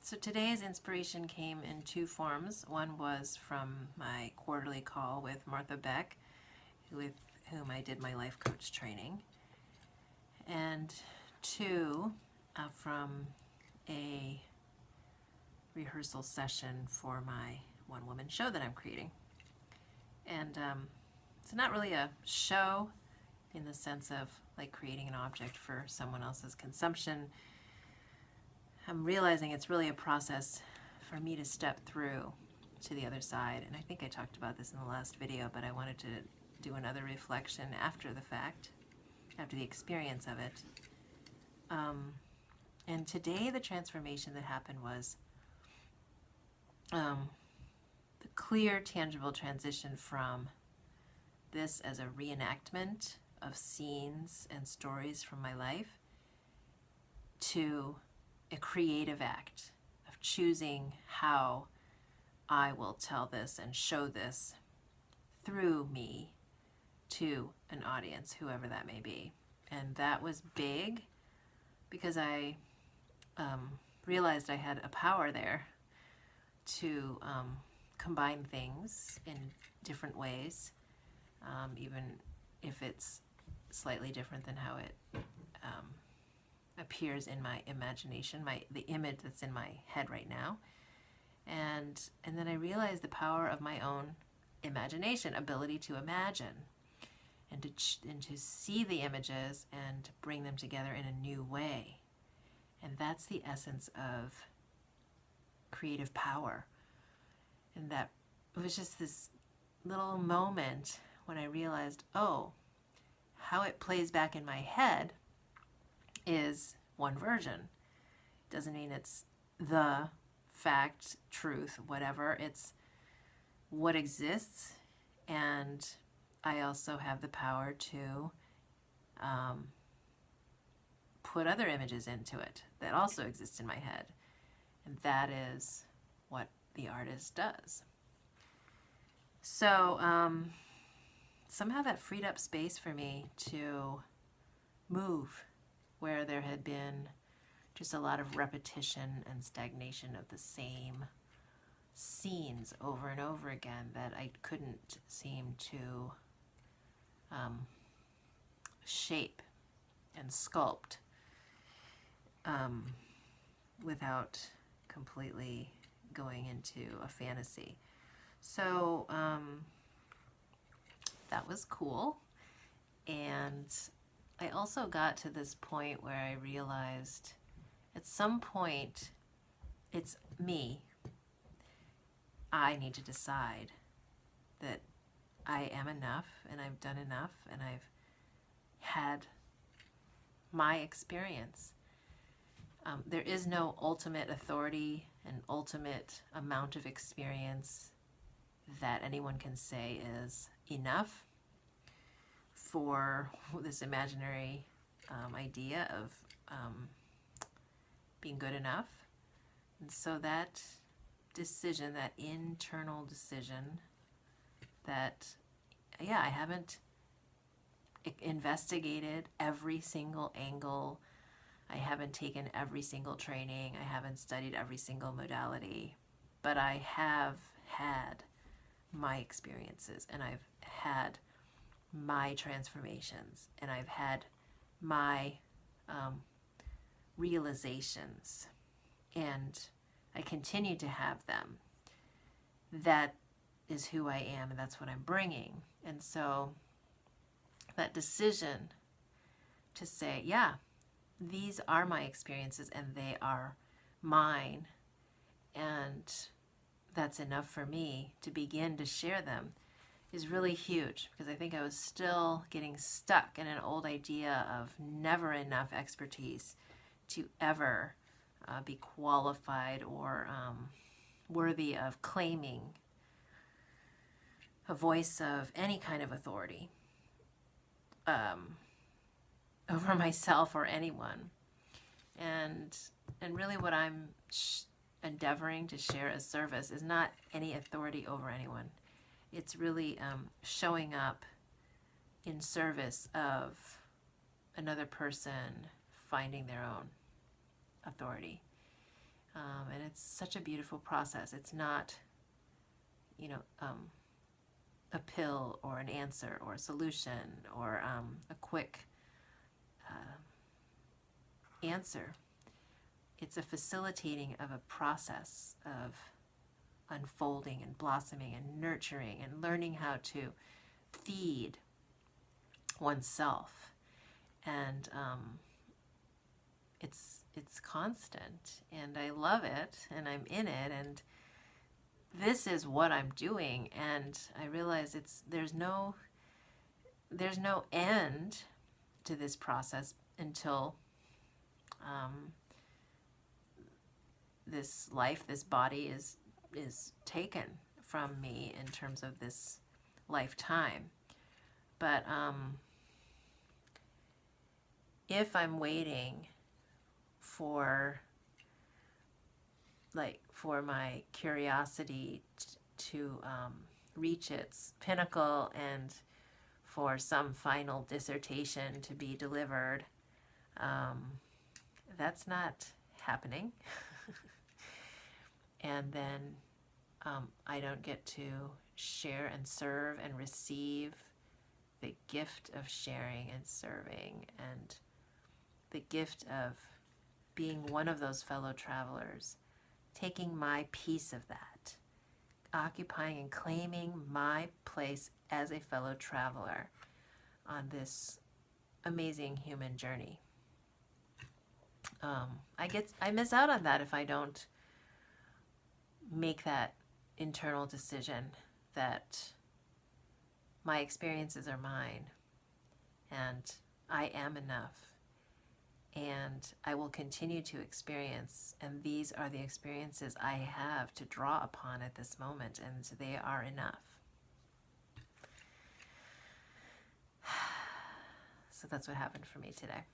So today's inspiration came in two forms. One was from my quarterly call with Martha Beck, with whom I did my life coach training, and two, from a rehearsal session for my one-woman show that I'm creating. And it's not really a show in the sense of like creating an object for someone else's consumption. I'm realizing it's really a process for me to step through to the other side. And I think I talked about this in the last video, but I wanted to do another reflection after the fact, after the experience of it. And today the transformation that happened was the clear, tangible transition from this as a reenactment of scenes and stories from my life to a creative act of choosing how I will tell this and show this through me to an audience, whoever that may be. And that was big because I realized I had a power there to combine things in different ways, even if it's slightly different than how it appears in my imagination, the image that's in my head right now. And then I realized the power of my own imagination, ability to imagine, and to see the images and bring them together in a new way. And that's the essence of creative power. And that it was just this little moment when I realized, oh, how it plays back in my head is one version. Doesn't mean it's the fact, truth, whatever. It's what exists, and I also have the power to put other images into it that also exist in my head. And that is what the artist does. So somehow that freed up space for me to move where there had been just a lot of repetition and stagnation of the same scenes over and over again that I couldn't seem to shape and sculpt without completely going into a fantasy. So that was cool. And I also got to this point where I realized at some point it's me. I need to decide that I am enough and I've done enough and I've had my experience. There is no ultimate authority and ultimate amount of experience that anyone can say is enough for this imaginary idea of being good enough. And so that decision, that internal decision that, yeah, I haven't investigated every single angle, I haven't taken every single training, I haven't studied every single modality, but I have had my experiences, and I've had my transformations, and I've had my realizations, and I continue to have them. That is who I am, and that's what I'm bringing. And so that decision to say, yeah, these are my experiences and they are mine, and that's enough for me to begin to share them, is really huge, because I think I was still getting stuck in an old idea of never enough expertise to ever be qualified or worthy of claiming a voice of any kind of authority over myself or anyone. And really what I'm endeavoring to share as service is not any authority over anyone. It's really showing up in service of another person finding their own authority. And it's such a beautiful process. It's not, you know, a pill or an answer or a solution or a quick answer. It's a facilitating of a process of unfolding and blossoming and nurturing and learning how to feed oneself. And it's constant, and I love it, and I'm in it, and this is what I'm doing. And I realize there's no end to this process until this life, this body is taken from me in terms of this lifetime. But if I'm waiting for my curiosity to reach its pinnacle and for some final dissertation to be delivered, that's not happening. And then I don't get to share and serve and receive the gift of sharing and serving, and the gift of being one of those fellow travelers, taking my piece of that, occupying and claiming my place as a fellow traveler on this amazing human journey. I miss out on that if I don't make that internal decision that my experiences are mine and I am enough, and I will continue to experience, and these are the experiences I have to draw upon at this moment, and they are enough. So that's what happened for me today.